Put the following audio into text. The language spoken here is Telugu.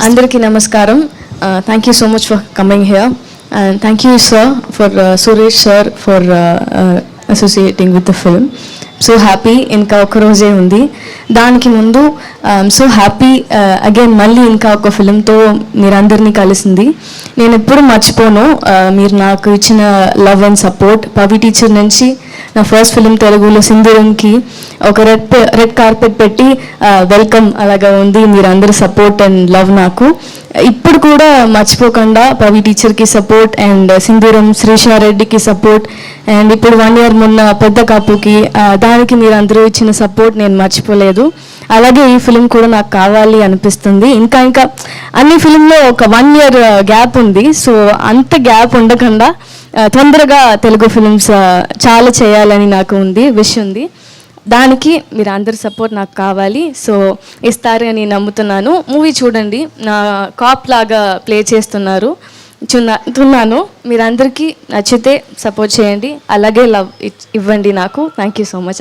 అందరికీ నమస్కారం. Thank you so much for coming here, and thank you sir for Suresh sir for associating with the film. So happy ఇంకా ఒక రోజే ఉంది. దానికి ముందు సో హ్యాపీ అగైన్ మళ్ళీ ఇంకా ఒక ఫిల్మ్తో మీరందరినీ కలిసింది. నేను ఎప్పుడు మర్చిపోను మీరు నాకు ఇచ్చిన love and support. Pavi teacher నుంచి నా ఫస్ట్ ఫిలిం తెలుగులో సింధూరంకి ఒక రెడ్ కార్పెట్ పెట్టి వెల్కమ్ అలాగా ఉంది. మీరందరూ సపోర్ట్ అండ్ లవ్ నాకు ఇప్పుడు కూడా మర్చిపోకుండా పవి టీచర్కి support and Sindhooram శ్రీషారెడ్డికి support and ఇప్పుడు 1 year మొన్న పెద్ద కాపుకి దానికి మీరు అందరూ ఇచ్చిన సపోర్ట్ నేను మర్చిపోలేదు. అలాగే ఈ ఫిలిం కూడా నాకు కావాలి అనిపిస్తుంది. ఇంకా అన్ని ఫిలింలో ఒక 1 year గ్యాప్ ఉంది. సో అంత గ్యాప్ ఉండకుండా తొందరగా తెలుగు ఫిలిమ్స్ చాలా చేయాలని నాకు విష్ ఉంది. దానికి మీరు అందరి సపోర్ట్ నాకు కావాలి. సో ఇస్తారు అని నమ్ముతున్నాను. మూవీ చూడండి, నా కాప్ లాగా ప్లే చేస్తున్నాను. మీరందరికీ నచ్చితే సపోర్ట్ చేయండి, అలాగే లవ్ ఇవ్వండి నాకు. Thank you so much.